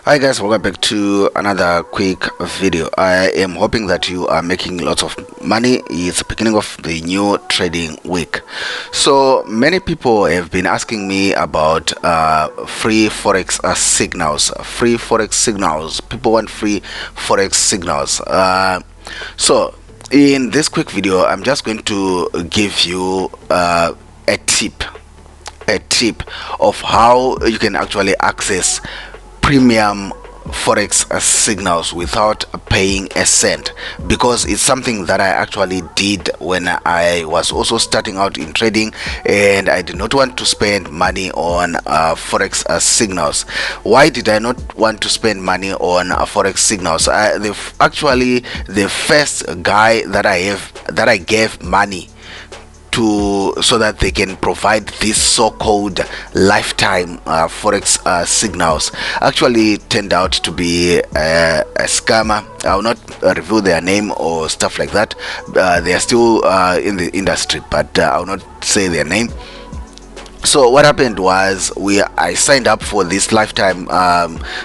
Hi guys, welcome back to another quick video. I am hoping that you are making lots of money. It's the beginning of the new trading week. So many people have been asking me about free forex signals. Free forex signals. People want free forex signals. So in this quick video, I'm just going to give you a tip of how you can actually access premium forex signals without paying a cent, because it's something that I actually did when I was also starting out in trading, and I did not want to spend money on forex signals. Why did I not want to spend money on forex signals? Actually, the first guy that I gave money to so that they can provide these so-called lifetime forex signals actually turned out to be a scammer. I will not reveal their name or stuff like that. They are still in the industry, but I will not say their name. So what happened was I signed up for this lifetime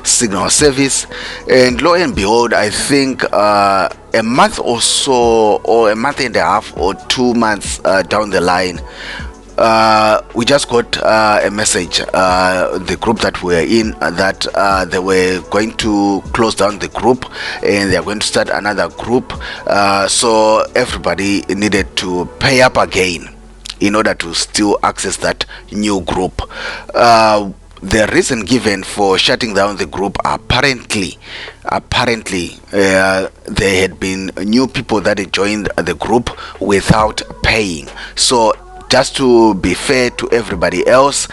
signal service, and lo and behold, I think a month or so, or a month and a half or 2 months down the line, we just got a message, the group that we're in, that they were going to close down the group and they're going to start another group. So everybody needed to pay up again in order to still access that new group. The reason given for shutting down the group, apparently there had been new people that had joined the group without paying. So just to be fair to everybody else,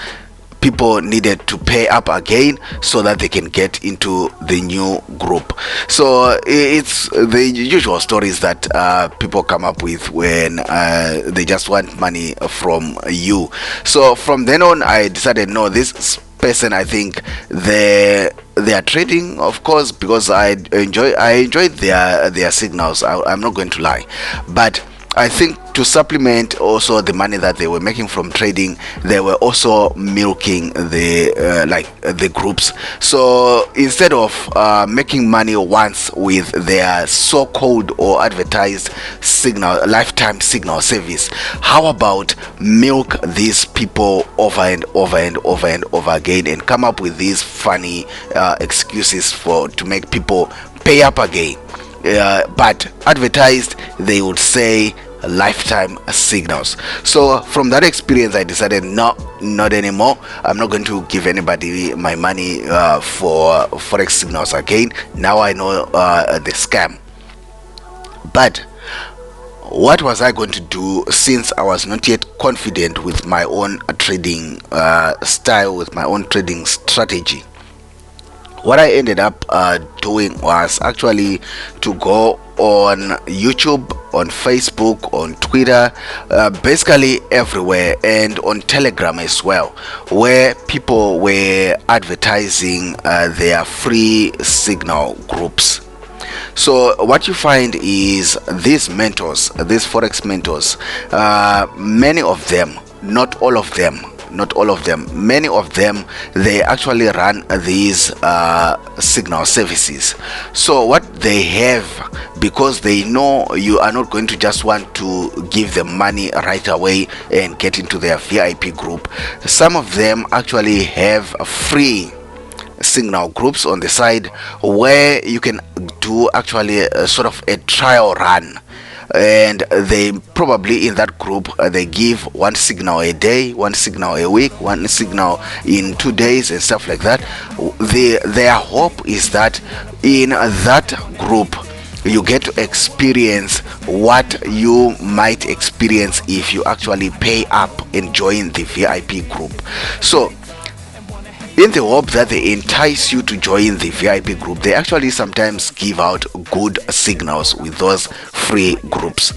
people needed to pay up again so that they can get into the new group. So it's the usual stories that people come up with when they just want money from you. So from then on, I decided, no, this person, I think they are trading, of course, because I enjoyed their signals. I'm not going to lie, but I think to supplement also the money that they were making from trading, they were also milking the groups. So instead of making money once with their so-called or advertised lifetime signal service, how about milk these people over and over and over and over again, and come up with these funny excuses to make people pay up again? But advertised, they would say lifetime signals. So from that experience, I decided, no, not anymore. I'm not going to give anybody my money for forex signals again. Now I know the scam. But what was I going to do, since I was not yet confident with my own trading style, with my own trading strategy? What I ended up doing was actually to go on YouTube, on Facebook, on Twitter, basically everywhere, and on Telegram as well, where people were advertising their free signal groups. So what you find is these mentors, these forex mentors, many of them, not all of them, many of them, they actually run these signal services. So what they have, because they know you are not going to just want to give them money right away and get into their VIP group, some of them actually have free signal groups on the side, where you can do actually a sort of a trial run. And they probably, in that group, they give one signal a day, one signal a week, one signal in 2 days, and stuff like that. Their hope is that in that group you get to experience what you might experience if you actually pay up and join the VIP group. So in the hope that they entice you to join the VIP group, they actually sometimes give out good signals with those free groups.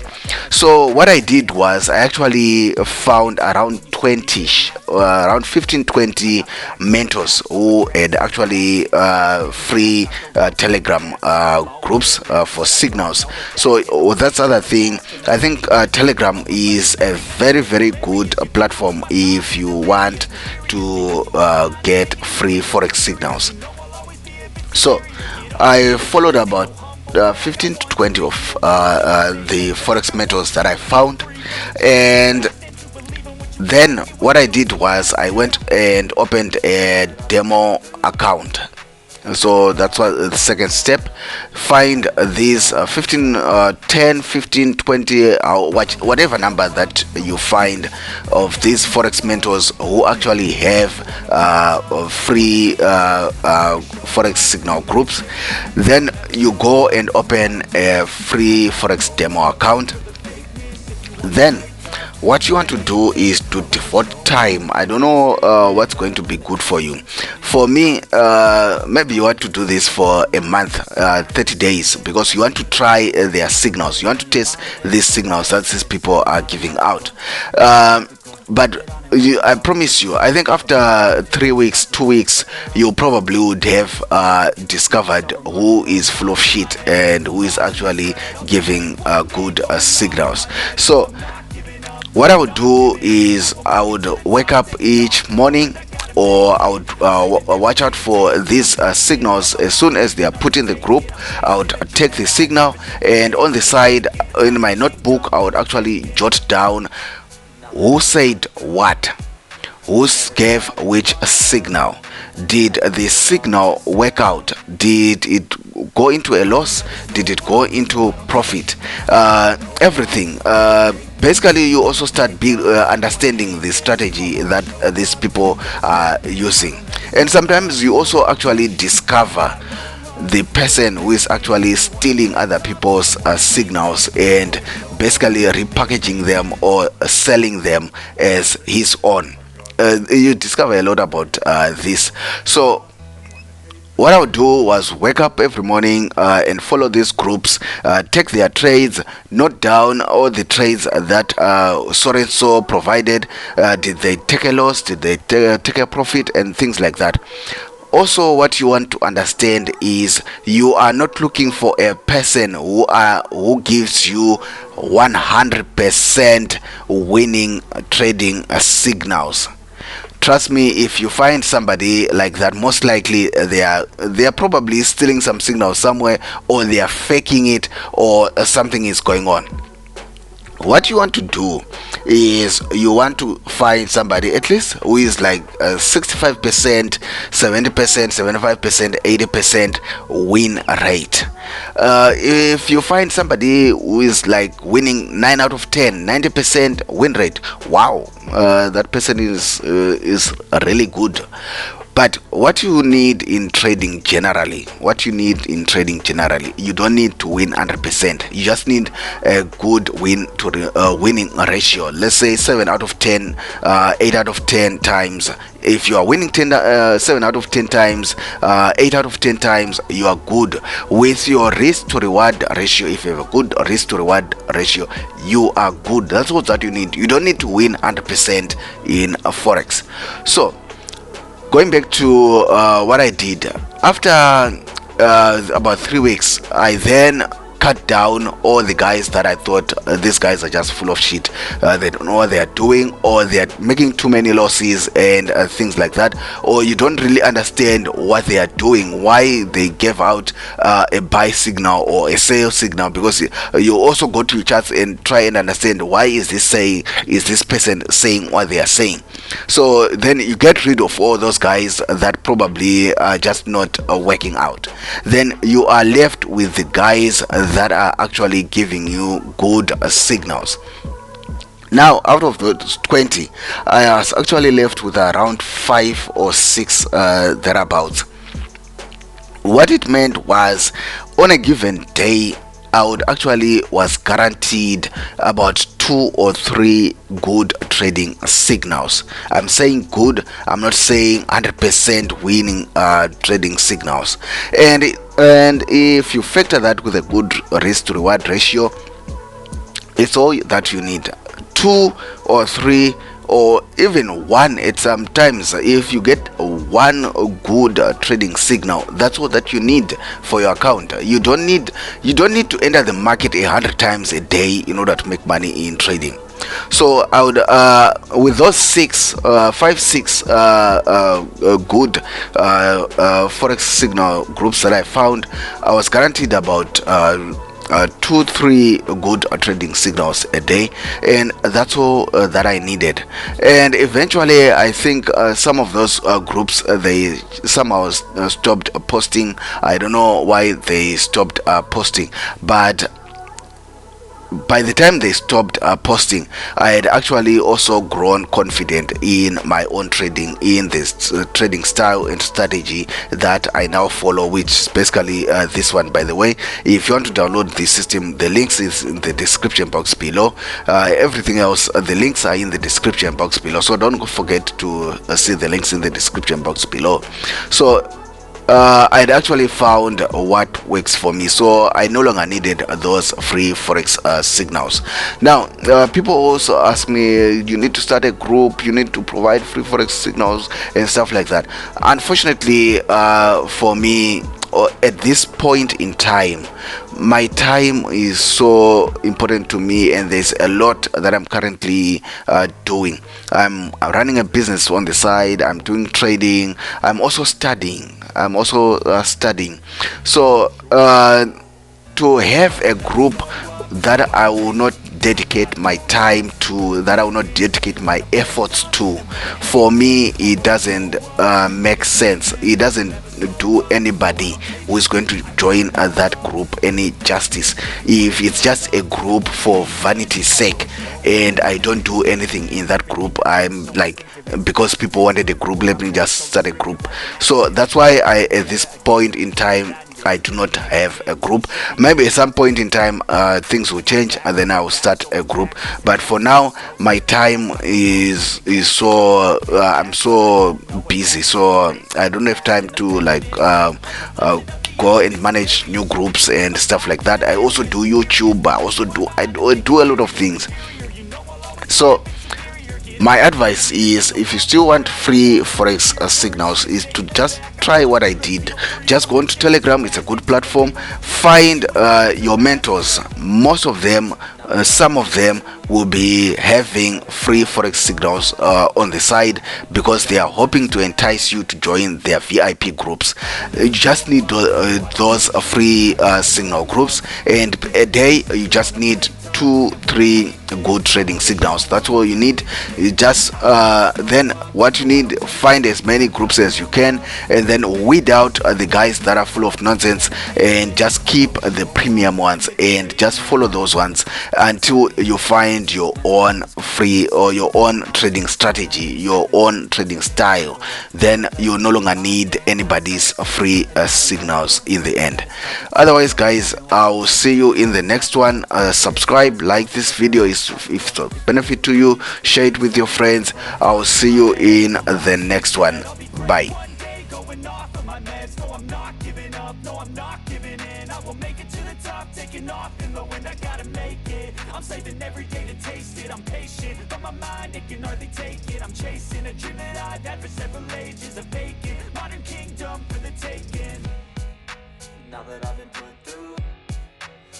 So what I did was I actually found around 15-20 mentors who had actually free Telegram groups for signals. So that's other thing. I think Telegram is a very, very good platform if you want to get free forex signals. So I followed about 15 to 20 of the forex methods that I found, and then what I did was I went and opened a demo account. So that's what the second step. Find these 15 10 15 20 whatever number that you find of these forex mentors who actually have free forex signal groups. Then you go and open a free forex demo account. Then what you want to do is to devote time. I don't know what's going to be good for you. For me, maybe you want to do this for a month, 30 days, because you want to try their signals. You want to test these signals that these people are giving out. But I promise you, I think after 3 weeks, 2 weeks, you probably would have discovered who is full of shit and who is actually giving good signals. So what I would do is I would wake up each morning, or I would watch out for these signals. As soon as they are put in the group, I would take the signal, and on the side in my notebook I would actually jot down who said what, who gave which signal. Did the signal work out? Did it go into a loss? Did it go into profit? Everything. Basically, you also start understanding the strategy that these people are using, and sometimes you also actually discover the person who is actually stealing other people's signals and basically repackaging them or selling them as his own. You discover a lot about this. So what I would do was wake up every morning and follow these groups, take their trades, note down all the trades that so and so provided. Did they take a loss? Did they take a profit? And things like that. Also, what you want to understand is you are not looking for a person who gives you 100% winning trading signals. Trust me, if you find somebody like that, most likely they are probably stealing some signal somewhere, or they are faking it, or something is going on. What you want to do is you want to find somebody at least who is like 65%, 70%, 75%, 80% win rate. If you find somebody who is like winning 9 out of 10, 90% win rate, wow, that person is really good. But what you need in trading generally, you don't need to win 100%. You just need a good win to winning ratio. Let's say 7 out of 10, 8 out of 10 times. If you are winning 7 out of 10 times, 8 out of 10 times, you are good with your risk to reward ratio. If you have a good risk to reward ratio, you are good. That's what that you need. You don't need to win 100% in forex. So going back to what I did after about 3 weeks, I then cut down all the guys that I thought these guys are just full of shit. They don't know what they are doing, or they are making too many losses and things like that, or you don't really understand what they are doing, why they gave out a buy signal or a sell signal, because you also go to your charts and try and understand why is this person saying what they are saying. So then you get rid of all those guys that probably are just not working out. Then you are left with the guys that are actually giving you good signals. Now, out of those 20, I was actually left with around 5 or 6 thereabouts. What it meant was, on a given day, I would actually was guaranteed about 2 or 3 good trading signals. I'm saying good, I'm not saying 100% winning trading signals. And if you factor that with a good risk to reward ratio, it's all that you need. 2 or 3 or even 1 at some times. If you get 1 good trading signal, that's all that you need for your account. You don't need to enter the market 100 times a day in order to make money in trading. So I would with those five six good forex signal groups that I found, I was guaranteed about 2-3 good trading signals a day, and that's all that I needed. And eventually I think some of those groups, they somehow stopped posting. I don't know why they stopped posting, but by the time they stopped posting, I had actually also grown confident in my own trading, in this trading style and strategy that I now follow, which is basically this one. By the way, if you want to download the system, the links is in the description box below. Everything else, the links are in the description box below, so don't forget to see the links in the description box below. So I'd actually found what works for me, so I no longer needed those free forex signals. Now people also ask me, you need to start a group, you need to provide free forex signals and stuff like that. Unfortunately, for me, at this point in time, my time is so important to me, and there's a lot that I'm currently doing. I'm running a business on the side, I'm doing trading, I'm also studying. So to have a group that I will not dedicate my time to, that I will not dedicate my efforts to, for me it doesn't make sense. It doesn't do anybody who is going to join that group any justice if it's just a group for vanity's sake and I don't do anything in that group. I'm like, because people wanted a group, let me just start a group. So that's why at this point in time, I do not have a group. Maybe at some point in time things will change and then I will start a group, but for now my time is so I'm so busy, so I don't have time to like go and manage new groups and stuff like that. I also do YouTube, I do a lot of things. So my advice is, if you still want free forex signals, is to just try what I did. Just go into Telegram, it's a good platform. Find your mentors. Most of them, some of them will be having free forex signals on the side, because they are hoping to entice you to join their VIP groups. You just need those free signal groups, and a day you just need 2-3 good trading signals. That's all you need. You just then what you need, find as many groups as you can, and then weed out the guys that are full of nonsense, and just keep the premium ones and just follow those ones until you find your own free or your own trading strategy, your own trading style. Then you no longer need anybody's free signals in the end. Otherwise guys, I'll see you in the next one. Subscribe, like this video if it's a benefit to you, share it with your friends. I'll see you in the next one. Bye. I'm saving every day to taste it. I'm patient, but my mind, it can hardly take it. I'm chasing a dream that I've had for several ages. A vacant modern kingdom for the taking. Now that I've been put through,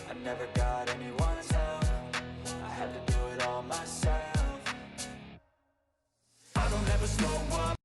I never got anyone's help. I had to do it all myself. I don't ever slow up.